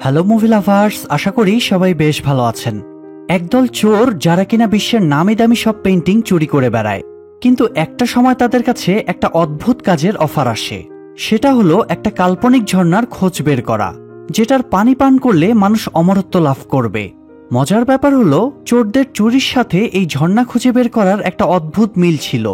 Hello movie lovers, আশা করি সবাই বেশ ভালো আছেন। একদল চোর যারা কিনা বিশ্বের নামি দামি সব পেন্টিং চুরি করে বেড়ায়, কিন্তু একটা সময় তাদের কাছে একটা অদ্ভুত কাজের অফার আসে। সেটা হলো একটা কাল্পনিক ঝর্ণার খোঁজ বের করা, যেটার পানি পান করলে মানুষ অমরত্ব লাভ করবে। মজার ব্যাপার হলো চোরদের চুরির সাথে এই ঝর্ণা খুঁজে বের করার একটা অদ্ভুত মিল ছিল,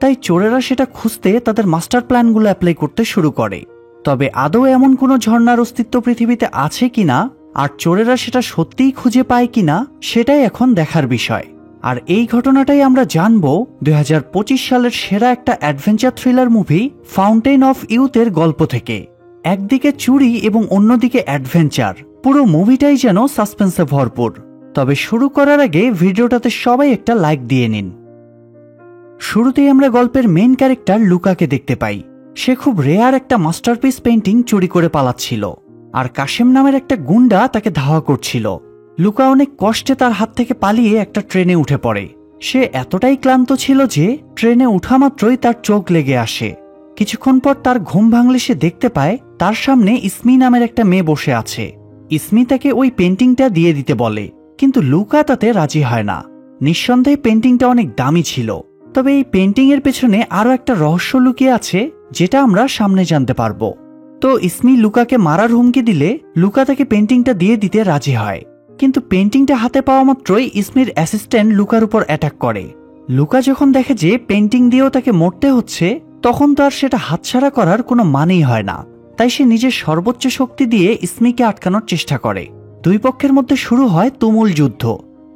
তাই চোরেরা সেটা খুঁজতে তাদের মাস্টার প্ল্যানগুলো অ্যাপ্লাই করতে শুরু করে। তবে আদৌ এমন কোনো ঝর্ণার অস্তিত্ব পৃথিবীতে আছে কিনা আর চোরেরা সেটা সত্যিই খুঁজে পায় কিনা, সেটাই এখন দেখার বিষয়। আর এই ঘটনাটাই আমরা জানবো 2025 সালের সেরা একটা adventure thriller movie fountain of ইউথের গল্প থেকে। একদিকে চুরি এবং অন্যদিকে অ্যাডভেঞ্চার, পুরো মুভিটাই যেন সাসপেন্সে ভরপুর। তবে শুরু করার আগে ভিডিওটাতে সবাই একটা লাইক দিয়ে নিন। শুরুতেই আমরা গল্পের মেইন ক্যারেক্টার লুকাকে দেখতে পাই। সে খুব রেয়ার একটা মাস্টারপিস পেন্টিং চুরি করে পালাচ্ছিল, আর কাশেম নামের একটা গুন্ডা তাকে ধাওয়া করছিল। লুকা অনেক কষ্টে তার হাত থেকে পালিয়ে একটা ট্রেনে উঠে পড়ে। সে এতটাই ক্লান্ত ছিল যে ট্রেনে উঠা মাত্রই তার চোখ লেগে আসে। কিছুক্ষণ পর তার ঘুম ভাঙলে সে দেখতে পায় তার সামনে ইসমি নামের একটা মেয়ে বসে আছে। ইসমি তাকে ওই পেন্টিংটা দিয়ে দিতে বলে, কিন্তু লুকা তাতে রাজি হয় না। নিঃসন্দেহে পেন্টিংটা অনেক দামি ছিল, তবে এই পেন্টিং এর পেছনে আরো একটা রহস্য লুকিয়ে আছে, যেটা আমরা সামনে জানতে পারবো। তো ইসমি লুকাকে মারার হুমকি দিলে লুকা তাকে পেন্টিংটা দিয়ে দিতে রাজি হয়, কিন্তু পেন্টিংটা হাতে পাওয়া মাত্রই ইসমির অ্যাসিস্ট্যান্ট লুকার উপর অ্যাটাক করে। লুকা যখন দেখে যে পেন্টিং দিয়েও তাকে মরতে হচ্ছে, তখন তো আর সেটা হাতছাড়া করার কোনো মানেই হয় না। তাই সে নিজের সর্বোচ্চ শক্তি দিয়ে ইসমিকে আটকানোর চেষ্টা করে। দুই পক্ষের মধ্যে শুরু হয় তুমুল যুদ্ধ।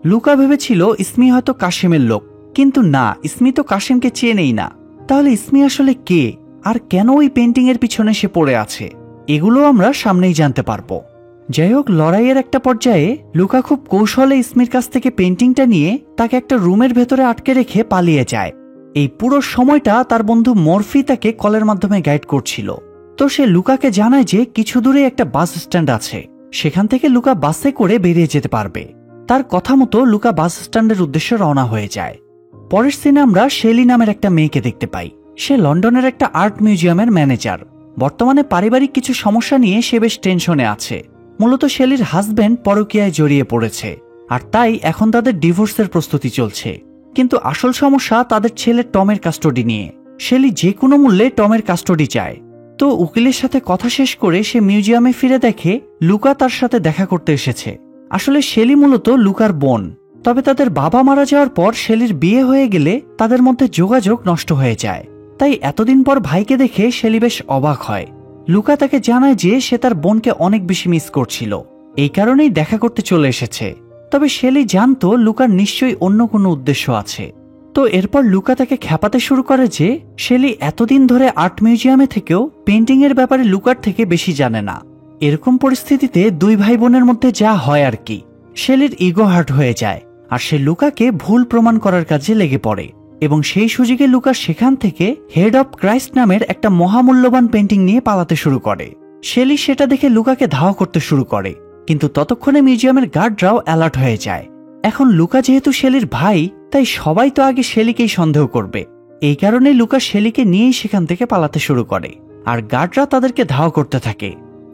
লুকা ভেবেছিল ইসমি হয়তো কাশেমের লোক, কিন্তু না, ইসমি তো কাশেমকে চেনেই না। তাহলে ইসমি আসলে কে, আর কেন ওই পেন্টিং এর পিছনে সে পড়ে আছে, এগুলো আমরা সামনেই জানতে পারবো। যাই হোক, লড়াইয়ের একটা পর্যায়ে লুকা খুব কৌশলে ইসমির কাছ থেকে পেন্টিংটা নিয়ে তাকে একটা রুমের ভেতরে আটকে রেখে পালিয়ে যায়। এই পুরো সময়টা তার বন্ধু মরফি তাকে কলের মাধ্যমে গাইড করছিল। তো সে লুকাকে জানায় যে কিছু দূরে একটা বাস স্ট্যান্ড আছে, সেখান থেকে লুকা বাসে করে বেরিয়ে যেতে পারবে। তার কথা মতো লুকা বাস স্ট্যান্ডের উদ্দেশ্যে রওনা হয়ে যায়। পরের সিনে আমরা শেলি নামের একটা মেয়েকে দেখতে পাই। সে লন্ডনের একটা আর্ট মিউজিয়ামের ম্যানেজার। বর্তমানে পারিবারিক কিছু সমস্যা নিয়ে সে বেশ টেনশনে আছে। মূলত শেলির হাজবেন্ড পরকীয়ায় জড়িয়ে পড়েছে, আর তাই এখন তাদের ডিভোর্সের প্রস্তুতি চলছে। কিন্তু আসল সমস্যা তাদের ছেলে টমের কাস্টডি নিয়ে। শেলি যে কোনো মূল্যে টমের কাস্টডি চায়। তো উকিলের সাথে কথা শেষ করে সে মিউজিয়ামে ফিরে দেখে লুকা তার সাথে দেখা করতে এসেছে। আসলে শেলি মূলত লুকার বোন, তবে তাদের বাবা মারা যাওয়ার পর শেলির বিয়ে হয়ে গেলে তাদের মধ্যে যোগাযোগ নষ্ট হয়ে যায়। তাই এতদিন পর ভাইকে দেখে শেলি বেশ অবাক হয়। লুকা তাকে জানায় যে সে তার বোনকে অনেক বেশি মিস করছিল, এই কারণেই দেখা করতে চলে এসেছে। তবে শেলি জানতো লুকার নিশ্চয়ই অন্য কোনো উদ্দেশ্য আছে। তো এরপর লুকা তাকে খ্যাপাতে শুরু করে যে শেলি এতদিন ধরে আর্ট মিউজিয়ামে থেকেও পেন্টিং এর ব্যাপারে লুকার থেকে বেশি জানে না। এরকম পরিস্থিতিতে দুই ভাই বোনের মধ্যে যা হয় আর কি, শেলির ইগো হার্ট হয়ে যায়, আর সে লুকাকে ভুল প্রমাণ করার কাজে লেগে পড়ে। এবং সেই সুযোগে লুকা সেখান থেকে হেড অব ক্রাইস্ট নামের একটা মহামূল্যবান পেন্টিং নিয়ে পালাতে শুরু করে। শেলি সেটা দেখে লুকাকে ধাওয়া করতে শুরু করে, কিন্তু ততক্ষণে মিউজিয়ামের গার্ডরাও অ্যালার্ট হয়ে যায়। এখন লুকা যেহেতু শেলির ভাই, তাই সবাই তো আগে শেলিকেই সন্দেহ করবে। এই কারণে লুকা শেলিকে নিয়েই সেখান থেকে পালাতে শুরু করে, আর গার্ডরা তাদেরকে ধাওয়া করতে থাকে।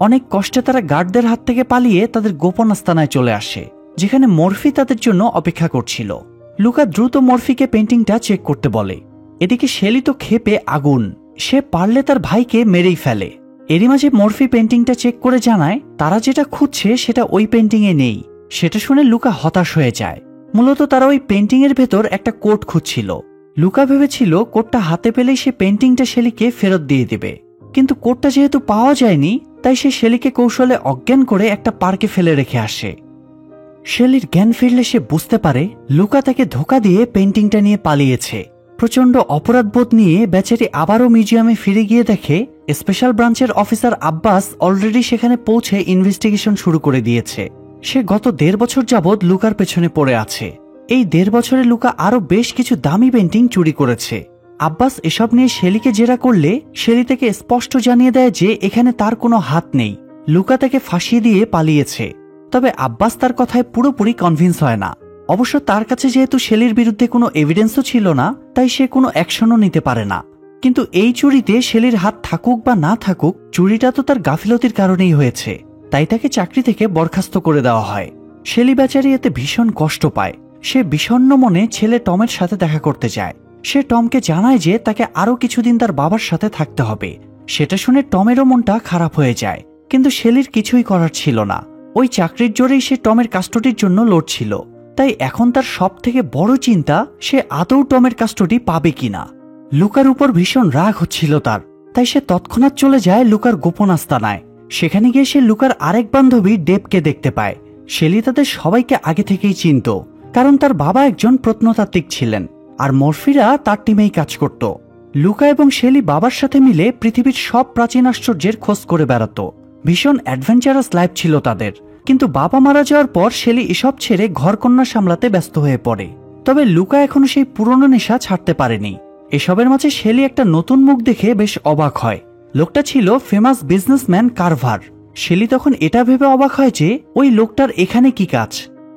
অনেক কষ্টে তারা গার্ডদের হাত থেকে পালিয়ে তাদের গোপন আস্তানায় চলে আসে, যেখানে মরফি তাদের জন্য অপেক্ষা করছিল। লুকা দ্রুত মরফিকে পেন্টিংটা চেক করতে বলে। এদিকে শেলি তো ক্ষেপে আগুন, সে পারলে তার ভাইকে মেরেই ফেলে। এরই মাঝে মরফি পেন্টিংটা চেক করে জানায় তারা যেটা খুঁজছে সেটা ওই পেন্টিংয়ে নেই। সেটা শুনে লুকা হতাশ হয়ে যায়। মূলত তারা ওই পেন্টিং এর ভেতর একটা কোট খুঁজছিল। লুকা ভেবেছিল কোটটা হাতে পেলেই সে পেন্টিংটা শেলিকে ফেরত দিয়ে দেবে, কিন্তু কোটটা যেহেতু পাওয়া যায়নি, তাই সে শেলিকে কৌশলে অজ্ঞান করে একটা পার্কে ফেলে রেখে আসে। শেলির জ্ঞান ফিরলে সে বুঝতে পারে লুকা তাকে ধোঁকা দিয়ে পেন্টিংটা নিয়ে পালিয়েছে। প্রচন্ড অপরাধবোধ নিয়ে বেচারি আবারও মিউজিয়ামে ফিরে গিয়ে দেখে স্পেশাল ব্রাঞ্চের অফিসার আব্বাস অলরেডি সেখানে পৌঁছে ইনভেস্টিগেশন শুরু করে দিয়েছে। সে গত 1.5 বছর যাবৎ লুকার পেছনে পড়ে আছে। এই 1.5 বছরে লুকা আরো বেশ কিছু দামি পেন্টিং চুরি করেছে। আব্বাস এসব নিয়ে শেলিকে জেরা করলে শেলি তাকে স্পষ্ট জানিয়ে দেয় যে এখানে তার কোনো হাত নেই, লুকা তাকে ফাঁসিয়ে দিয়ে পালিয়েছে। তবে আব্বাস তার কথায় পুরোপুরি কনভিন্স হয় না। অবশ্য তার কাছে যেহেতু শেলির বিরুদ্ধে কোনো এভিডেন্সও ছিল না, তাই সে কোনো অ্যাকশনও নিতে পারে না। কিন্তু এই চুরিতে শেলির হাত থাকুক বা না থাকুক, চুরিটা তো তার গাফিলতির কারণেই হয়েছে। তাই তাকে চাকরি থেকে বরখাস্ত করে দেওয়া হয়। শেলি বেচারি এতে ভীষণ কষ্ট পায়। সে বিষণ্ণ মনে ছেলে টমের সাথে দেখা করতে যায়। সে টমকে জানায় যে তাকে আরো কিছুদিন তার বাবার সাথে থাকতে হবে। সেটা শুনে টমেরও মনটা খারাপ হয়ে যায়, কিন্তু শেলির কিছুই করার ছিল না। ওই চাকরির জোরেই সে টমের কাস্টডির জন্য লড়ছিল। তাই এখন তার সব থেকে বড় চিন্তা সে আদৌ টমের কাস্টডি পাবে কিনা। লুকার উপর ভীষণ রাগ হচ্ছিল তার, তাই সে তৎক্ষণাৎ চলে যায় লুকার গোপন আস্তানায়। সেখানে গিয়ে সে লুকার আরেক বান্ধবী ডেবকে দেখতে পায়। শেলি তাদের সবাইকে আগে থেকেই চিনত, কারণ তার বাবা একজন প্রত্নতাত্ত্বিক ছিলেন আর মরফিরা তার টিমেই কাজ করত। লুকা এবং শেলি বাবার সাথে মিলে পৃথিবীর সব প্রাচীন আশ্চর্যের খোঁজ করে বেড়াতো। ভীষণ অ্যাডভেঞ্চারাস লাইফ ছিল তাদের। কিন্তু বাবা মারা যাওয়ার পর শেলি এসব ছেড়ে ঘরকন্যা সামলাতে ব্যস্ত হয়ে পড়ে। তবে লুকা এখনো সেই পুরনো নেশা ছাড়তে পারেনি। এসবের মাঝে শেলি একটা নতুন মুখ দেখে বেশ অবাক হয়। লোকটা ছিল ফেমাস বিজনেসম্যান কারভার। শেলি তখন এটা ভেবে অবাক হয় যে ওই লোকটার এখানে কি কাজ।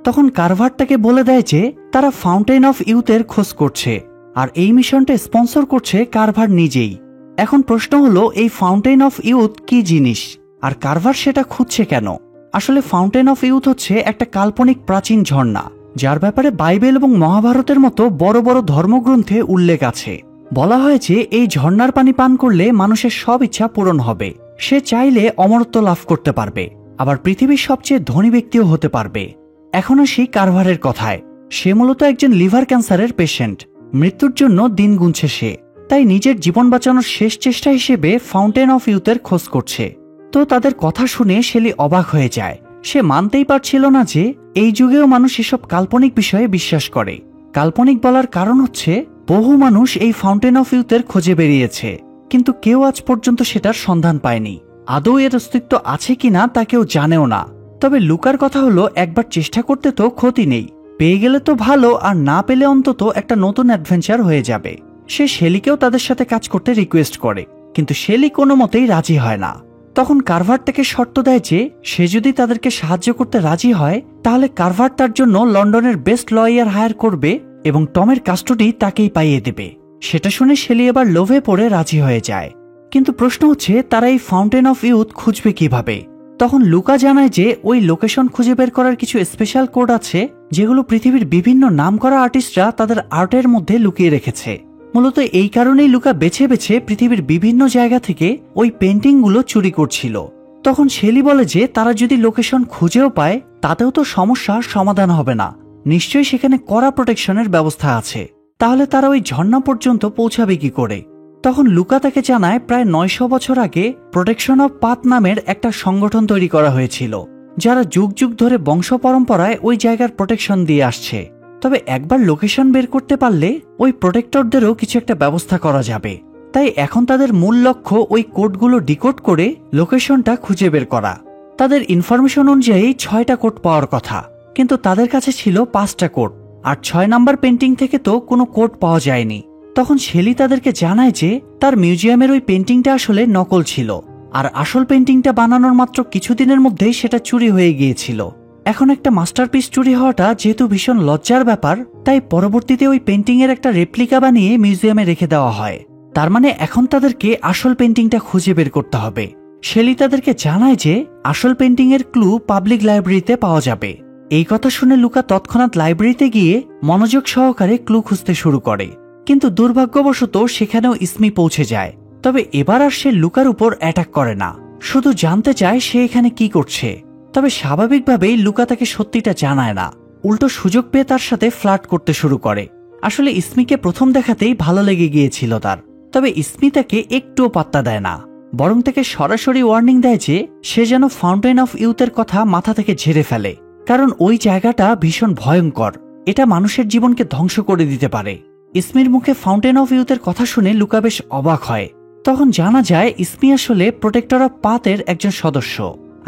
তখন কারভার তাকে বলে দেয় যে তারা ফাউন্টেন অফ ইউথের খোঁজ করছে, আর এই মিশনটা স্পন্সর করছে কারভার নিজেই। এখন প্রশ্ন হলো, এই ফাউন্টেন অফ ইউথ কি জিনিস, আর কারভার সেটা খুঁজছে কেন? আসলে ফাউন্টেন অফ ইউথ হচ্ছে একটা কাল্পনিক প্রাচীন ঝর্ণা, যার ব্যাপারে বাইবেল এবং মহাভারতের মতো বড় বড় ধর্মগ্রন্থে উল্লেখ আছে। বলা হয়েছে এই ঝর্ণার পানি পান করলে মানুষের সব ইচ্ছা পূরণ হবে। সে চাইলে অমরত্ব লাভ করতে পারবে, আবার পৃথিবীর সবচেয়ে ধনী ব্যক্তিও হতে পারবে। এখন আসি কারভারের কথায়। সে মূলত একজন লিভার ক্যান্সারের পেশেন্ট। মৃত্যুর জন্য দিন গুনছে সে, তাই নিজের জীবন বাঁচানোর শেষ চেষ্টা হিসেবে ফাউন্টেন অফ ইউথের খোঁজ করছে। তো তাদের কথা শুনে শেলি অবাক হয়ে যায়। সে মানতেই পারছিল না যে এই যুগেও মানুষ এসব কাল্পনিক বিষয়ে বিশ্বাস করে। কাল্পনিক বলার কারণ হচ্ছে বহু মানুষ এই ফাউন্টেন অফ ইউথের খোঁজে বেরিয়েছে, কিন্তু কেউ আজ পর্যন্ত সেটার সন্ধান পায়নি। আদৌ এর অস্তিত্ব আছে কিনা তা কেউ জানেও না। তবে লুকার কথা হলো, একবার চেষ্টা করতে তো ক্ষতি নেই, পেয়ে গেলে তো ভালো, আর না পেলে অন্তত একটা নতুন অ্যাডভেঞ্চার হয়ে যাবে। সে শেলিকেও তাদের সাথে কাজ করতে রিকোয়েস্ট করে, কিন্তু শেলি কোনো মতেই রাজি হয় না। তখন কারভার তাকে শর্ত দেয় যে সে যদি তাদেরকে সাহায্য করতে রাজি হয় তাহলে কারভার তার জন্য লন্ডনের বেস্ট লয়ার হায়ার করবে এবং টমের কাস্টডি তাকেই পাইয়ে দেবে। সেটা শুনে শেলি এবার লোভে পড়ে রাজি হয়ে যায়। কিন্তু প্রশ্ন হচ্ছে, তারা এই ফাউন্টেন অফ ইউথ খুঁজবে কিভাবে? তখন লুকা জানায় যে ওই লোকেশন খুঁজে বের করার কিছু স্পেশাল কোড আছে, যেগুলো পৃথিবীর বিভিন্ন নামকরা আর্টিস্টরা তাদের আর্টের মধ্যে লুকিয়ে রেখেছে। মূলত এই কারণেই লুকা বেছে বেছে পৃথিবীর বিভিন্ন জায়গা থেকে ওই পেন্টিংগুলো চুরি করছিল। তখন শেলি বলে যে তারা যদি লোকেশন খুঁজেও পায় তাতেও তো সমস্যার সমাধান হবে না, নিশ্চয়ই সেখানে কড়া প্রোটেকশনের ব্যবস্থা আছে। তাহলে তারা ওই ঝর্ণা পর্যন্ত পৌঁছাবে কি করে? তখন লুকা তাকে জানায় প্রায় 900 বছর আগে প্রোটেকশন অফ পাথ নামের একটা সংগঠন তৈরি করা হয়েছিল, যারা যুগ যুগ ধরে বংশ পরম্পরায় ওই জায়গার প্রোটেকশন দিয়ে আসছে। তবে একবার লোকেশন বের করতে পারলে ওই প্রোটেক্টরদেরও কিছু একটা ব্যবস্থা করা যাবে। তাই এখন তাদের মূল লক্ষ্য ওই কোডগুলো ডিকোড করে লোকেশনটা খুঁজে বের করা। তাদের ইনফরমেশন অনুযায়ী 6টা কোড পাওয়ার কথা, কিন্তু তাদের কাছে ছিল 5টা কোড, আর 6 নাম্বার পেন্টিং থেকে তো কোনো কোড পাওয়া যায়নি। তখন শেলি তাদেরকে জানায় যে তার মিউজিয়ামের ওই পেন্টিংটা আসলে নকল ছিল, আর আসল পেন্টিংটা বানানোর মাত্র কিছুদিনের মধ্যেই সেটা চুরি হয়ে গিয়েছিল। এখন একটা মাস্টারপিস চুরি হওয়াটা যেহেতু ভীষণ লজ্জার ব্যাপার, তাই পরবর্তীতে ওই পেন্টিং এর একটা রেপ্লিকা বানিয়ে মিউজিয়ামে রেখে দেওয়া হয়। তার মানে এখন তাদেরকে আসল পেন্টিংটা খুঁজে বের করতে হবে। শেলি তাদেরকে জানায় যে আসল পেন্টিং এর ক্লু পাবলিক লাইব্রেরিতে পাওয়া যাবে। এই কথা শুনে লুকা তৎক্ষণাৎ লাইব্রেরিতে গিয়ে মনোযোগ সহকারে ক্লু খুঁজতে শুরু করে, কিন্তু দুর্ভাগ্যবশত সেখানেও ইসমি পৌঁছে যায়। তবে এবার আর সে লুকার উপর অ্যাটাক করে না, শুধু জানতে চায় সে এখানে কি করছে। তবে স্বাভাবিকভাবেই লুকা তাকে সত্যিটা জানায় না, উল্টো সুযোগ পেয়ে তার সাথে ফ্লার্ট করতে শুরু করে। আসলে ইসমিকে প্রথম দেখাতেই ভালো লেগে গিয়েছিল তার, তবে ইসমি তাকে একটুও পাত্তা দেয় না, বরং তাকে সরাসরি ওয়ার্নিং দেয় যে সে যেন ফাউন্টেন অফ ইউথের কথা মাথা থেকে ঝেড়ে ফেলে, কারণ ওই জায়গাটা ভীষণ ভয়ঙ্কর, এটা মানুষের জীবনকে ধ্বংস করে দিতে পারে। ইসমির মুখে ফাউন্টেন অফ ইউথের কথা শুনে লুকা বেশ অবাক হয়। তখন জানা যায় ইসমি আসলে প্রোটেক্টর অফ পাথের একজন সদস্য,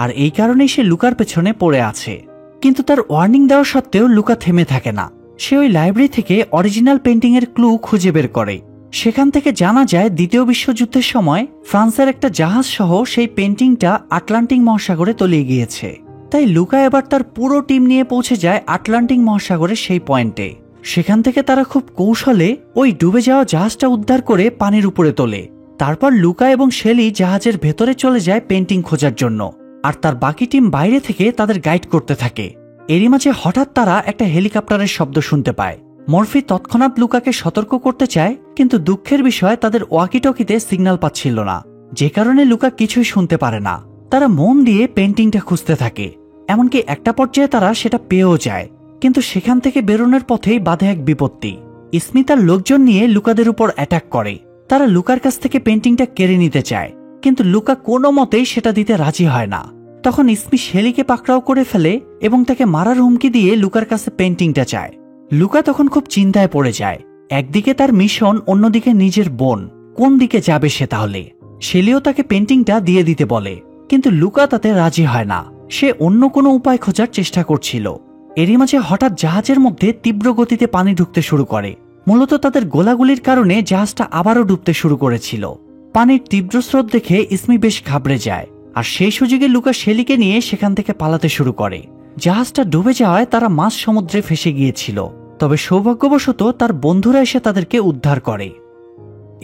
আর এই কারণেই সে লুকার পেছনে পড়ে আছে। কিন্তু তার ওয়ার্নিং দেওয়া সত্ত্বেও লুকা থেমে থাকে না। সে ওই লাইব্রেরি থেকে অরিজিনাল পেন্টিং এর ক্লু খুঁজে বের করে। সেখান থেকে জানা যায় দ্বিতীয় বিশ্বযুদ্ধের সময় ফ্রান্সের একটা জাহাজ সহ সেই পেন্টিংটা আটলান্টিক মহাসাগরে তলিয়ে গিয়েছে। তাই লুকা এবার তার পুরো টিম নিয়ে পৌঁছে যায় আটলান্টিক মহাসাগরের সেই পয়েন্টে। সেখান থেকে তারা খুব কৌশলে ওই ডুবে যাওয়া জাহাজটা উদ্ধার করে পানির উপরে তোলে। তারপর লুকা এবং শেলি জাহাজের ভেতরে চলে যায় পেন্টিং খোঁজার জন্য। আর তার বাকি টিম বাইরে থেকে তাদের গাইড করতে থাকে। এরই মাঝে হঠাৎ তারা একটা হেলিকপ্টারের শব্দ শুনতে পায়। মর্ফি তৎক্ষণাৎ লুকাকে সতর্ক করতে চায়, কিন্তু দুঃখের বিষয় তাদের ওয়াকিটকিতে সিগন্যাল পাচ্ছিল না, যে কারণে লুকা কিছুই শুনতে পারে না। তারা মন দিয়ে পেন্টিংটা খুঁজতে থাকে, এমনকি একটা পর্যায়ে তারা সেটা পেয়েও যায়। কিন্তু সেখান থেকে বেরোনোর পথেই বাধে এক বিপত্তি। ইসমি তার লোকজন নিয়ে লুকাদের উপর অ্যাটাক করে। তারা লুকার কাছ থেকে পেন্টিংটা কেড়ে নিতে চায়, কিন্তু লুকা কোনো মতেই সেটা দিতে রাজি হয় না। তখন ইসমি শেলিকে পাকড়াও করে ফেলে এবং তাকে মারার হুমকি দিয়ে লুকার কাছে পেন্টিংটা চায়। লুকা তখন খুব চিন্তায় পড়ে যায়। একদিকে তার মিশন, অন্যদিকে নিজের বোন, কোন দিকে যাবে সে তাহলে? শেলিও তাকে পেন্টিংটা দিয়ে দিতে বলে, কিন্তু লুকা তাতে রাজি হয় না। সে অন্য কোনো উপায় খোঁজার চেষ্টা করছিল। এরই মাঝে হঠাৎ জাহাজের মধ্যে তীব্র গতিতে পানি ঢুকতে শুরু করে। মূলত তাদের গোলাগুলির কারণে জাহাজটা আবারও ডুবতে শুরু করেছিল। পানির তীব্র স্রোত দেখে ইসমি বেশ ঘাবড়ে যায়, আর সেই সুযোগে লুকা শেলিকে নিয়ে সেখান থেকে পালাতে শুরু করে। জাহাজটা ডুবে যাওয়ায় তারা মাঝ সমুদ্রে ফেসে গিয়েছিল, তবে সৌভাগ্যবশত তার বন্ধুরা এসে তাদেরকে উদ্ধার করে।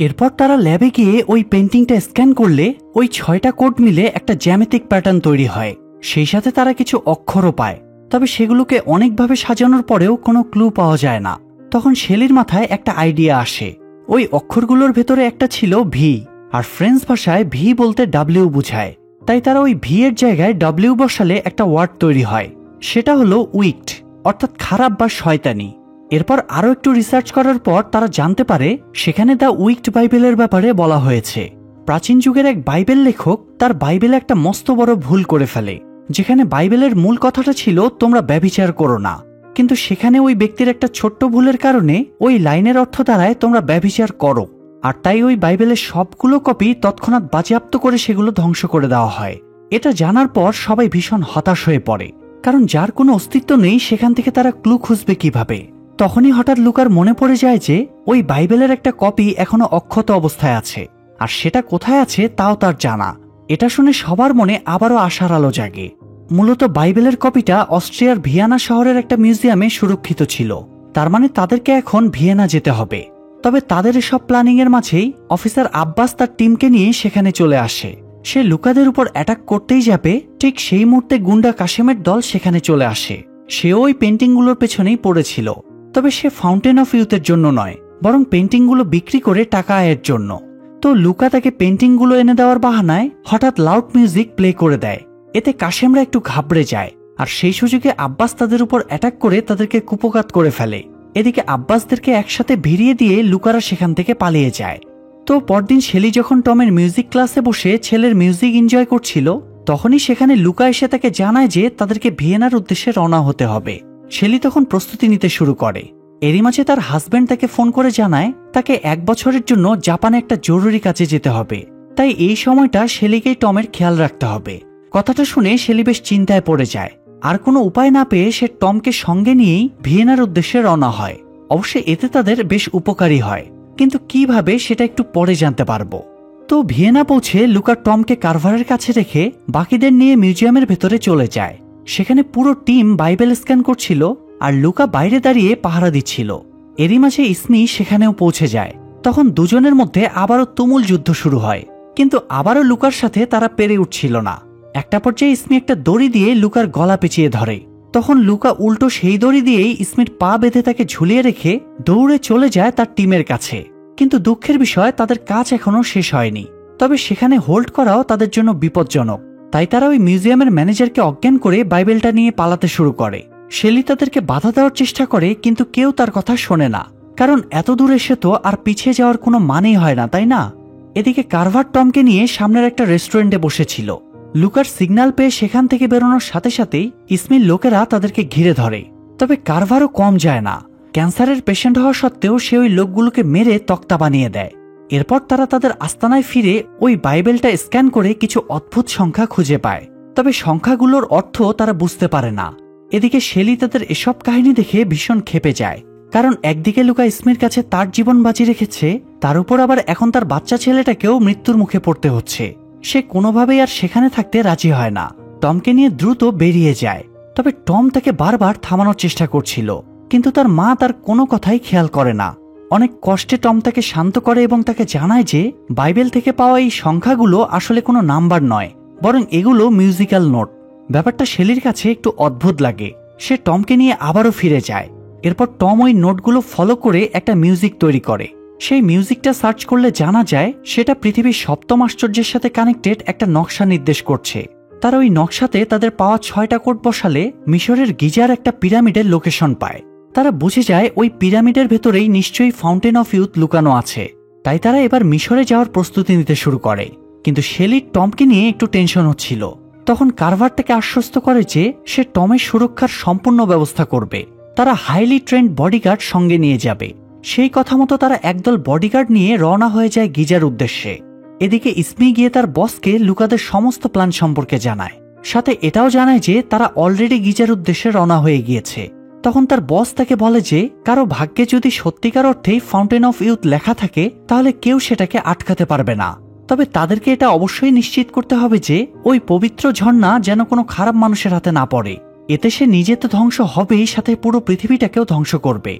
এরপর তারা ল্যাবে গিয়ে ওই পেন্টিংটা স্ক্যান করলে ওই 6টা কোড মিলে একটা জ্যামিতিক প্যাটার্ন তৈরি হয়। সেই সাথে তারা কিছু অক্ষরও পায়, তবে সেগুলোকে অনেকভাবে সাজানোর পরেও কোনো ক্লু পাওয়া যায় না। তখন শেলির মাথায় একটা আইডিয়া আসে। ওই অক্ষরগুলোর ভেতরে একটা ছিল ভি, আর ফ্রেঞ্চ ভাষায় ভি বলতে ডাব্লিউ বুঝায়। তাই তারা ওই ভি এর জায়গায় ডাব্লিউ বসালে একটা ওয়ার্ড তৈরি হয়, সেটা হলো উইকড, অর্থাৎ খারাপ বা শয়তানি। এরপর আরও একটু রিসার্চ করার পর তারা জানতে পারে সেখানে দ্য উইকড বাইবেলের ব্যাপারে বলা হয়েছে। প্রাচীন যুগের এক বাইবেল লেখক তার বাইবেলে একটা মস্ত বড় ভুল করে ফেলে, যেখানে বাইবেলের মূল কথাটা ছিল তোমরা ব্যভিচার করো না, কিন্তু সেখানে ওই ব্যক্তির একটা ছোট্ট ভুলের কারণে ওই লাইনের অর্থ দাঁড়ায় তোমরা ব্যভিচার করো। আর তাই ওই বাইবেলের সবগুলো কপি তৎক্ষণাৎ বাজেয়াপ্ত করে সেগুলো ধ্বংস করে দেওয়া হয়। এটা জানার পর সবাই ভীষণ হতাশ হয়ে পড়ে, কারণ যার কোনো অস্তিত্ব নেই সেখান থেকে তারা ক্লু খুঁজবে কিভাবে। তখনই হঠাৎ লুকার মনে পড়ে যায় যে ওই বাইবেলের একটা কপি এখনো অক্ষত অবস্থায় আছে, আর সেটা কোথায় আছে তাও তার জানা। এটা শুনে সবার মনে আবারও আশার আলো জাগে। মূলত বাইবেলের কপিটা অস্ট্রিয়ার ভিয়েনা শহরের একটা মিউজিয়ামে সুরক্ষিত ছিল, তার মানে তাদেরকে এখন ভিয়েনা যেতে হবে। তবে তাদের এসব প্ল্যানিং এর মাঝেই অফিসার আব্বাস তার টিমকে নিয়ে সেখানে চলে আসে। সে লুকাদের উপর অ্যাটাক করতেই যাবে, ঠিক সেই মুহূর্তে গুন্ডা কাশেমের দল সেখানে চলে আসে। সেও ওই পেন্টিংগুলোর পেছনেই পড়েছিল, তবে সে ফাউন্টেন অফ ইউথের জন্য নয়, বরং পেন্টিংগুলো বিক্রি করে টাকা আয়ের জন্য। তো লুকা তাকে পেন্টিংগুলো এনে দেওয়ার বাহানায় হঠাৎ লাউড মিউজিক প্লে করে দেয়। এতে কাশেমরা একটু ঘাবড়ে যায়, আর সেই সুযোগে আব্বাস তাদের উপর অ্যাটাক করে তাদেরকে কুপোকাত করে ফেলে। এদিকে আব্বাসদেরকে একসাথে ভিড়িয়ে দিয়ে লুকারা সেখান থেকে পালিয়ে যায়। তো পরদিন শেলি যখন টমের মিউজিক ক্লাসে বসে ছেলের মিউজিক এনজয় করছিল, তখনই সেখানে লুকা এসে তাকে জানায় যে তাদেরকে ভিয়েনার উদ্দেশ্যে রওনা হতে হবে। শেলি তখন প্রস্তুতি নিতে শুরু করে। এরই মাঝে তার হাজব্যান্ড তাকে ফোন করে জানায় তাকে 1 বছরের জন্য জাপানে একটা জরুরি কাজে যেতে হবে, তাই এই সময়টা শেলিকেই টমের খেয়াল রাখতে হবে। কথাটা শুনে শেলি বেশ চিন্তায় পড়ে যায়। আর কোনো উপায় না পেয়ে সে টমকে সঙ্গে নিয়েই ভিয়েনার উদ্দেশ্যে রওনা হয়। অবশ্য এতে তাদের বেশ উপকারী হয়, কিন্তু কিভাবে সেটা একটু পরে জানতে পারবো। তো ভিয়েনা পৌঁছে লুকা টমকে কারভারের কাছে রেখে বাকিদের নিয়ে মিউজিয়ামের ভেতরে চলে যায়। সেখানে পুরো টিম বাইবেল স্ক্যান করছিল, আর লুকা বাইরে দাঁড়িয়ে পাহারা দিচ্ছিল। এরই মাঝে ইসমি সেখানেও পৌঁছে যায়। তখন দুজনের মধ্যে আবারও তুমুল যুদ্ধ শুরু হয়, কিন্তু আবারও লুকার সাথে তারা পেরে উঠছিল না। একটা পর্যায়ে ইসমি একটা দড়ি দিয়ে লুকার গলা পেঁচিয়ে ধরে। তখন লুকা উল্টো সেই দড়ি দিয়েই ইসমির পা বেঁধে তাকে ঝুলিয়ে রেখে দৌড়ে চলে যায় তার টিমের কাছে। কিন্তু দুঃখের বিষয় তাদের কাজ এখনো শেষ হয়নি, তবে সেখানে হোল্ড করাও তাদের জন্য বিপজ্জনক। তাই তারা ওই মিউজিয়ামের ম্যানেজারকে অজ্ঞান করে বাইবেলটা নিয়ে পালাতে শুরু করে। শেলি তাদেরকে বাধা দেওয়ার চেষ্টা করে, কিন্তু কেউ তার কথা শোনে না, কারণ এত দূর এসে তো আর পিছিয়ে যাওয়ার কোনো মানেই হয় না, তাই না? এদিকে কারভার টমকে নিয়ে সামনের একটা রেস্টুরেন্টে বসেছিল। লুকার সিগন্যাল পেয়ে সেখান থেকে বেরোনোর সাথে সাথেই ইসমির লোকেরা তাদেরকে ঘিরে ধরে। তবে কারভারও কম যায় না। ক্যান্সারের পেশেন্ট হওয়া সত্ত্বেও সে ওই লোকগুলোকে মেরে তক্তা বানিয়ে দেয়। এরপর তারা তাদের আস্তানায় ফিরে ওই বাইবেলটা স্ক্যান করে কিছু অদ্ভুত সংখ্যা খুঁজে পায়, তবে সংখ্যাগুলোর অর্থ তারা বুঝতে পারে না। এদিকে শেলি তাদের এসব কাহিনী দেখে ভীষণ ক্ষেপে যায়, কারণ একদিকে লুকা ইসমির কাছে তার জীবন বাজি রেখেছে, তার উপর আবার এখন তার বাচ্চা ছেলেটাকেও মৃত্যুর মুখে পড়তে হচ্ছে। সে কোনোভাবেই আর সেখানে থাকতে রাজি হয় না, টমকে নিয়ে দ্রুত বেরিয়ে যায়। তবে টম তাকে বারবার থামানোর চেষ্টা করছিল, কিন্তু তার মা তার কোনো কথাই খেয়াল করে না। অনেক কষ্টে টম তাকে শান্ত করে এবং তাকে জানায় যে বাইবেল থেকে পাওয়া এই সংখ্যাগুলো আসলে কোনো নাম্বার নয়, বরং এগুলো মিউজিক্যাল নোট। ব্যাপারটা শেলির কাছে একটু অদ্ভুত লাগে। সে টমকে নিয়ে আবারও ফিরে যায়। এরপর টম ওই নোটগুলো ফলো করে একটা মিউজিক তৈরি করে। সেই মিউজিকটা সার্চ করলে জানা যায় সেটা পৃথিবীর সপ্তম আশ্চর্যের সাথে কানেক্টেড একটা নকশা নির্দেশ করছে। তারা ওই নকশাতে তাদের পাওয়া 6টা কোড বসালে মিশরের গিজার একটা পিরামিডের লোকেশন পায়। তারা বুঝে যায় ওই পিরামিডের ভেতরেই নিশ্চয়ই ফাউন্টেন অফ ইউথ লুকানো আছে। তাই তারা এবার মিশরে যাওয়ার প্রস্তুতি নিতে শুরু করে। কিন্তু শেলির টমকে নিয়ে একটু টেনশন হচ্ছিল। তখন কারভার তাকে আশ্বস্ত করে যে সে টমের সুরক্ষার সম্পূর্ণ ব্যবস্থা করবে। তারা হাইলি ট্রেন্ড বডিগার্ড সঙ্গে নিয়ে যাবে। সেই কথা মতো তারা একদল বডিগার্ড নিয়ে রওনা হয়ে যায় গিজার উদ্দেশ্যে। এদিকে ইসমি গিয়ে তার বসকে লুকাদের সমস্ত প্ল্যান সম্পর্কে জানায়। সাথে এটাও জানায় যে তারা অলরেডি গিজার উদ্দেশ্যে রওনা হয়ে গিয়েছে। তখন তার বস তাকে বলে যে কারো ভাগ্যে যদি সত্যিকার অর্থেই ফাউন্টেন অফ ইউথ লেখা থাকে তাহলে কেউ সেটাকে আটকাতে পারবে না। তবে তাদেরকে এটা অবশ্যই নিশ্চিত করতে হবে যে ওই পবিত্র ঝর্ণা যেন কোনো খারাপ মানুষের হাতে না পড়ে। এতে সে নিজে তো ধ্বংস হবেই, সাথে পুরো পৃথিবীটাকেও ধ্বংস করবে।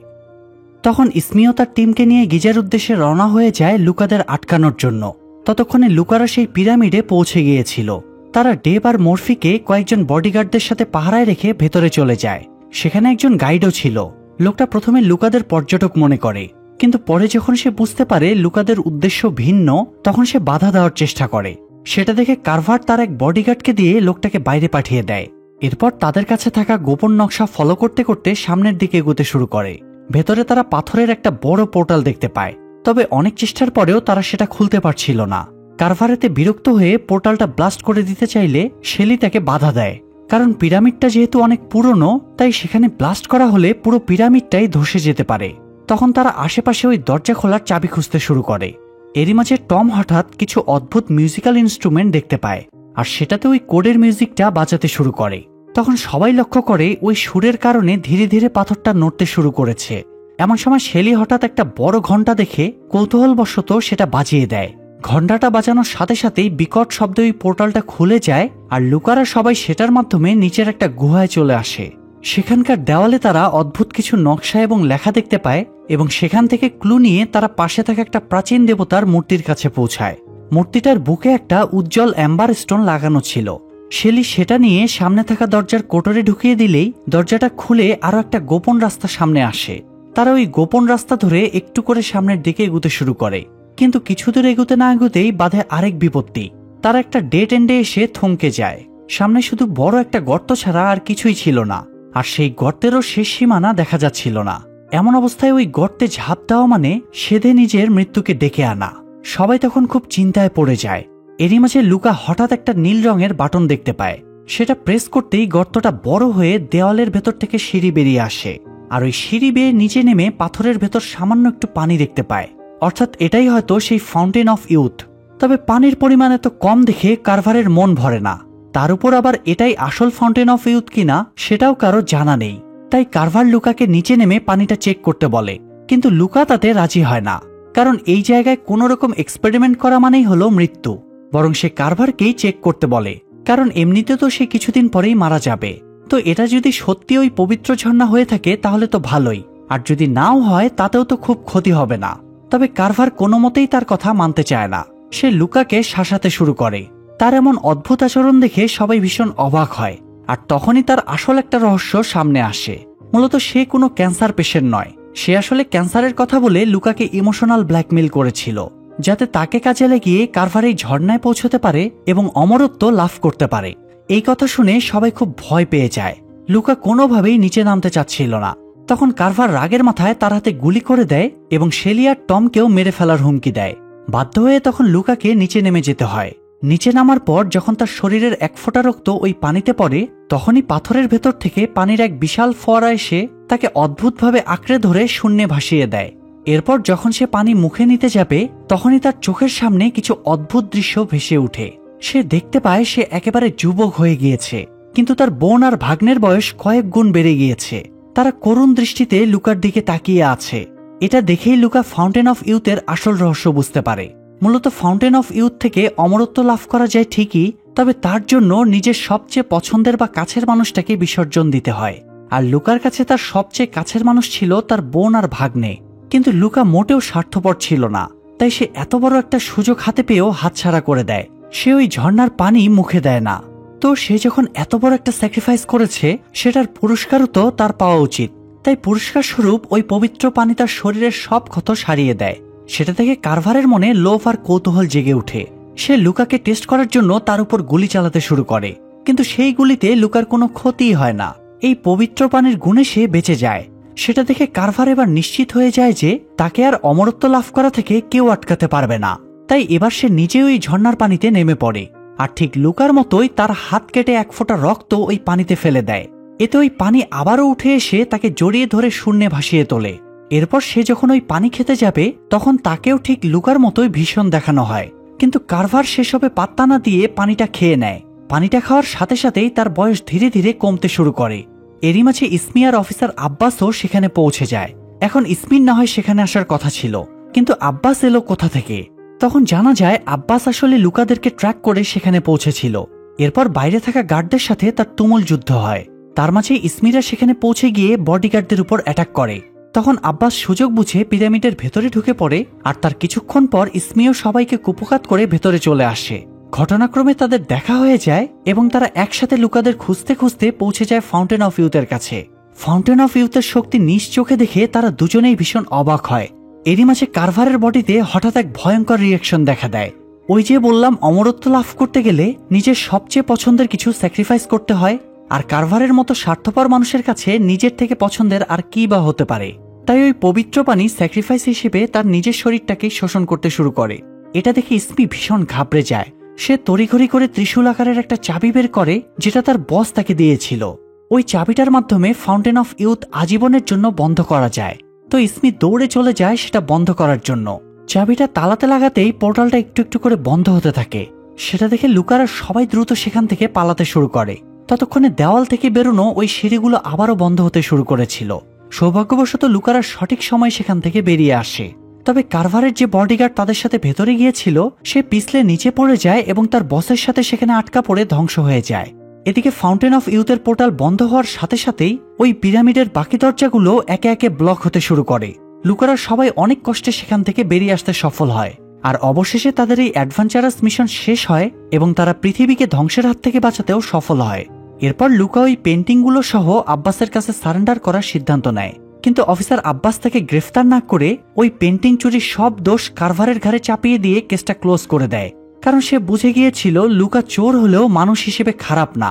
তখন ইসমিও তার টিমকে নিয়ে গিজার উদ্দেশ্যে রওনা হয়ে যায় লুকাদের আটকানোর জন্য। ততক্ষণে লুকারা সেই পিরামিডে পৌঁছে গিয়েছিল। তারা ডেভ আর মর্ফিকে কয়েকজন বডিগার্ডদের সাথে পাহারায় রেখে ভেতরে চলে যায়। সেখানে একজন গাইডও ছিল। লোকটা প্রথমে লুকাদের পর্যটক মনে করে, কিন্তু পরে যখন সে বুঝতে পারে লুকাদের উদ্দেশ্য ভিন্ন তখন সে বাধা দেওয়ার চেষ্টা করে। সেটা দেখে কারভার তার এক বডিগার্ডকে দিয়ে লোকটাকে বাইরে পাঠিয়ে দেয়। এরপর তাদের কাছে থাকা গোপন নকশা ফলো করতে করতে সামনের দিকে এগোতে শুরু করে। ভেতরে তারা পাথরের একটা বড় পোর্টাল দেখতে পায়। তবে অনেক চেষ্টার পরেও তারা সেটা খুলতে পারছিল না। কারভার এতে বিরক্ত হয়ে পোর্টালটা ব্লাস্ট করে দিতে চাইলে শেলি তাকে বাধা দেয়। কারণ পিরামিডটা যেহেতু অনেক পুরনো তাই সেখানে ব্লাস্ট করা হলে পুরো পিরামিডটাই ধসে যেতে পারে। তখন তারা আশেপাশে ওই দরজা খোলার চাবি খুঁজতে শুরু করে। এরই মাঝে টম হঠাৎ কিছু অদ্ভুত মিউজিক্যাল ইনস্ট্রুমেন্ট দেখতে পায়, আর সেটাতে ওই কোডের মিউজিকটা বাজাতে শুরু করে। তখন সবাই লক্ষ্য করে ওই সুরের কারণে ধীরে ধীরে পাথরটা নড়তে শুরু করেছে। এমন সময় শেলি হঠাৎ একটা বড় ঘণ্টা দেখে কৌতূহলবশত সেটা বাজিয়ে দেয়। ঘণ্টাটা বাজানোর সাথে সাথেই বিকট শব্দে ওই পোর্টালটা খুলে যায়, আর লুকারা সবাই সেটার মাধ্যমে নিচের একটা গুহায় চলে আসে। সেখানকার দেওয়ালে তারা অদ্ভুত কিছু নকশা এবং লেখা দেখতে পায়, এবং সেখান থেকে ক্লু নিয়ে তারা পাশে থাকা একটা প্রাচীন দেবতার মূর্তির কাছে পৌঁছায়। মূর্তিটার বুকে একটা উজ্জ্বল অ্যাম্বার স্টোন লাগানো ছিল। শেলি সেটা নিয়ে সামনে থাকা দরজার কোটরে ঢুকিয়ে দিলেই দরজাটা খুলে আরো একটা গোপন রাস্তা সামনে আসে। তারা ওই গোপন রাস্তা ধরে একটু করে সামনের দিকে এগুতে শুরু করে, কিন্তু কিছু দূর এগুতে না এগুতেই বাধে আরেক বিপত্তি। তারা একটা ডেড এন্ডে এসে থমকে যায়। সামনে শুধু বড় একটা গর্ত ছাড়া আর কিছুই ছিল না, আর সেই গর্তেরও শেষ সীমানা দেখা যাচ্ছিল না। এমন অবস্থায় ওই গর্তে ঝাঁপ দেওয়া মানে সেধে নিজের মৃত্যুকে ডেকে আনা। সবাই তখন খুব চিন্তায় পড়ে যায়। এরই মাঝে লুকা হঠাৎ একটা নীল রঙের বাটন দেখতে পায়। সেটা প্রেস করতেই গর্তটা বড় হয়ে দেওয়ালের ভেতর থেকে সিঁড়ি বেরিয়ে আসে, আর ওই সিঁড়ি বেয়ে নিচে নেমে পাথরের ভেতর সামান্য একটু পানি দেখতে পায়। অর্থাৎ এটাই হয়তো সেই ফাউন্টেন অফ ইউথ। তবে পানির পরিমাণ এত কম দেখে কারভারের মন ভরে না। তার উপর আবার এটাই আসল ফাউন্টেন অফ ইউথ কিনা সেটাও কারো জানা নেই। তাই কারভার লুকাকে নিচে নেমে পানিটা চেক করতে বলে, কিন্তু লুকা তাতে রাজি হয় না। কারণ এই জায়গায় কোনো রকম এক্সপেরিমেন্ট করা মানেই হলো মৃত্যু। বরং সে কারভারকেই চেক করতে বলে, কারণ এমনিতে তো সে কিছুদিন পরেই মারা যাবে। তো এটা যদি সত্যি ওই পবিত্র ঝর্ণা হয়ে থাকে তাহলে তো ভালোই, আর যদি নাও হয় তাতেও তো খুব ক্ষতি হবে না। তবে কারভার কোনো মতেই তার কথা মানতে চায় না। সে লুকাকে শাসাতে শুরু করে। তার এমন অদ্ভুত আচরণ দেখে সবাই ভীষণ অবাক হয়। আর তখনই তার আসল একটা রহস্য সামনে আসে। মূলত সে কোনো ক্যান্সার পেশেন্ট নয়। সে আসলে ক্যান্সারের কথা বলে লুকাকে ইমোশনাল ব্ল্যাকমেইল করেছিল, যাতে তাকে কাজে লাগিয়ে কারভার এই ঝর্ণায় পৌঁছতে পারে এবং অমরত্ব লাভ করতে পারে। এই কথা শুনে সবাই খুব ভয় পেয়ে যায়। লুকা কোনোভাবেই নিচে নামতে চাচ্ছিল না। তখন কারভার রাগের মাথায় তার হাতে গুলি করে দেয় এবং শেলি আর টমকেও মেরে ফেলার হুমকি দেয়। বাধ্য হয়ে তখন লুকাকে নিচে নেমে যেতে হয়। নিচে নামার পর যখন তার শরীরের এক ফোঁটা রক্ত ওই পানিতে পড়ে, তখনই পাথরের ভেতর থেকে পানির এক বিশাল ফোয়ারা এসে তাকে অদ্ভুতভাবে আঁকড়ে ধরে শূন্যে ভাসিয়ে দেয়। এরপর যখন সে পানি মুখে নিতে যাবে তখনই তার চোখের সামনে কিছু অদ্ভুত দৃশ্য ভেসে ওঠে। সে দেখতে পায় সে একেবারে যুবক হয়ে গিয়েছে, কিন্তু তার বোন আর ভাগ্নের বয়স কয়েক গুণ বেড়ে গিয়েছে। তারা করুণ দৃষ্টিতে লুকার দিকে তাকিয়ে আছে। এটা দেখেই লুকা ফাউন্টেন অফ ইউথের আসল রহস্য বুঝতে পারে। মূলত ফাউন্টেন অফ ইউথ থেকে অমরত্ব লাভ করা যায় ঠিকই, তবে তার জন্য নিজের সবচেয়ে পছন্দের বা কাছের মানুষটাকে বিসর্জন দিতে হয়। আর লুকার কাছে তার সবচেয়ে কাছের মানুষ ছিল তার বোন আর ভাগ্নে। কিন্তু লুকা মোটেও স্বার্থপর ছিল না, তাই সে এত বড় একটা সুযোগ হাতে পেয়েও হাতছাড়া করে দেয়। সে ওই ঝর্ণার পানি মুখে দেয় না। তো সে যখন এত বড় একটা স্যাক্রিফাইস করেছে, সেটার পুরস্কারও তো তার পাওয়া উচিত। তাই পুরস্কার স্বরূপ ওই পবিত্র পানি তার শরীরের সব ক্ষত সারিয়ে দেয়। সেটা থেকে কারভারের মনে লোভ আর কৌতূহল জেগে ওঠে। সে লুকাকে টেস্ট করার জন্য তার উপর গুলি চালাতে শুরু করে, কিন্তু সেই গুলিতে লুকার কোনো ক্ষতিই হয় না। এই পবিত্র পানির গুণে সে বেঁচে যায়। সেটা দেখে কারভার এবার নিশ্চিত হয়ে যায় যে তাকে আর অমরত্ব লাভ করা থেকে কেউ আটকাতে পারবে না। তাই এবার সে নিজেই ওই ঝর্ণার পানিতে নেমে পড়ে, আর ঠিক লুকার মতোই তার হাত কেটে এক ফোঁটা রক্ত ওই পানিতে ফেলে দেয়। এতে ওই পানি আবারও উঠে এসে তাকে জড়িয়ে ধরে শূন্যে ভাসিয়ে তোলে। এরপর সে যখন ওই পানি খেতে যাবে, তখন তাকেও ঠিক লুকার মতোই ভীষণ দেখানো হয়, কিন্তু কারভার সেসবে পাত্তা না দিয়ে পানিটা খেয়ে নেয়। পানিটা খাওয়ার সাথে সাথেই তার বয়স ধীরে ধীরে কমতে শুরু করে। এরই মাঝে ইসমি আর অফিসার আব্বাসও সেখানে পৌঁছে যায়। এখন ইসমির না হয় সেখানে আসার কথা ছিল, কিন্তু আব্বাস এলো কোথা থেকে? তখন জানা যায় আব্বাস আসলে লুকাদেরকে ট্র্যাক করে সেখানে পৌঁছেছিল। এরপর বাইরে থাকা গার্ডদের সাথে তার তুমুল যুদ্ধ হয়। তার মাঝে ইসমিরা সেখানে পৌঁছে গিয়ে বডিগার্ডদের উপর অ্যাটাক করে। তখন আব্বাস সুযোগ বুঝে পিরামিডের ভেতরে ঢুকে পড়ে, আর তার কিছুক্ষণ পর ইসমিও সবাইকে কুপঘাত করে ভেতরে চলে আসে। ঘটনাক্রমে তাদের দেখা হয়ে যায় এবং তারা একসাথে লুকাদের খুঁজতে খুঁজতে পৌঁছে যায় ফাউন্টেন অফ ইউথের কাছে। ফাউন্টেন অফ ইউথের শক্তি নিজ চোখে দেখে তারা দুজনেই ভীষণ অবাক হয়। এরই মাঝে কারভারের বডিতে হঠাৎ এক ভয়ঙ্কর রিয়াকশন দেখা দেয়। ওই যে বললাম, অমরত্ব লাভ করতে গেলে নিজের সবচেয়ে পছন্দের কিছু স্যাক্রিফাইস করতে হয়, আর কারভারের মতো স্বার্থপর মানুষের কাছে নিজের থেকে পছন্দের আর কি বা হতে পারে। তাই ওই পবিত্র পানি স্যাক্রিফাইস হিসেবে তার নিজের শরীরটাকে শোষণ করতে শুরু করে। এটা দেখে ইসমি ভীষণ ঘাবড়ে যায়। সে তড়িঘড়ি করে ত্রিশূল আকারের একটা চাবি বের করে, যেটা তার বস তাকে দিয়েছিল। ওই চাবিটার মাধ্যমে ফাউন্টেন অফ ইউথ আজীবনের জন্য বন্ধ করা যায়। তো ইসমি দৌড়ে চলে যায় সেটা বন্ধ করার জন্য। চাবিটা তালাতে লাগাতেই পোর্টালটা একটু একটু করে বন্ধ হতে থাকে। সেটা দেখে লুকারা সবাই দ্রুত সেখান থেকে পালাতে শুরু করে। ততক্ষণে দেওয়াল থেকে বেরোনো ওই সিঁড়িগুলো আবারও বন্ধ হতে শুরু করেছিল। সৌভাগ্যবশত লুকারা সঠিক সময় সেখান থেকে বেরিয়ে আসে। তবে কারভারের যে বডিগার্ড তাদের সাথে ভেতরে গিয়েছিল, সে পিছলে নিচে পড়ে যায় এবং তার বসের সাথে সেখানে আটকা পড়ে ধ্বংস হয়ে যায়। এদিকে ফাউন্টেন অফ ইউথের পোর্টাল বন্ধ হওয়ার সাথে সাথেই ওই পিরামিডের বাকি দরজাগুলো একে একে ব্লক হতে শুরু করে। লুকারা সবাই অনেক কষ্টে সেখান থেকে বেরিয়ে আসতে সফল হয়, আর অবশেষে তাদের এই অ্যাডভেঞ্চারাস মিশন শেষ হয় এবং তারা পৃথিবীকে ধ্বংসের হাত থেকে বাঁচাতেও সফল হয়। এরপর লুকা ওই পেন্টিংগুলো সহ আব্বাসের কাছে সারেন্ডার করার সিদ্ধান্ত নেয়, কিন্তু অফিসার আব্বাস তাকে গ্রেফতার না করে ওই পেন্টিং চুরির সব দোষ কারভারের ঘাড়ে চাপিয়ে দিয়ে কেসটা ক্লোজ করে দেয়, কারণ সে বুঝে গিয়েছিল লুকা চোর হলেও মানুষ হিসেবে খারাপ না।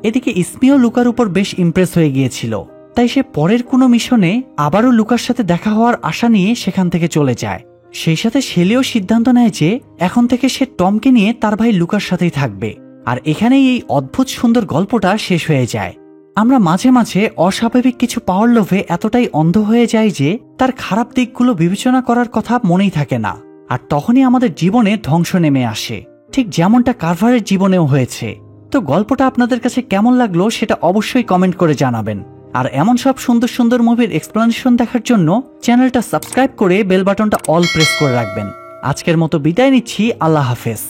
এদিকে ইসমিও লুকার উপর বেশ ইমপ্রেস হয়ে গিয়েছিল, তাই সে পরের কোনো মিশনে আবারও লুকার সাথে দেখা হওয়ার আশা নিয়ে সেখান থেকে চলে যায়। সেই সাথে শেলিও সিদ্ধান্ত নেয় যে এখন থেকে সে টমকে নিয়ে তার ভাই লুকার সাথেই থাকবে। আর এখানেই এই অদ্ভুত সুন্দর গল্পটা শেষ হয়ে যায়। আমরা মাঝে মাঝে অস্বাভাবিক কিছু পাওয়ার লোভে এতটাই অন্ধ হয়ে যাই যে তার খারাপ দিকগুলো বিবেচনা করার কথা মনেই থাকে না, আর তখনই আমাদের জীবনে ধ্বংস নেমে আসে, ঠিক যেমনটা কারভারের জীবনেও হয়েছে। তো গল্পটা আপনাদের কাছে কেমন লাগলো সেটা অবশ্যই কমেন্ট করে জানাবেন। আর এমন সব সুন্দর সুন্দর মুভির এক্সপ্লেনেশন দেখার জন্য চ্যানেলটা সাবস্ক্রাইব করে বেল বাটনটা অল প্রেস করে রাখবেন। আজকের মতো বিদায় নিচ্ছি, আল্লাহ হাফেজ।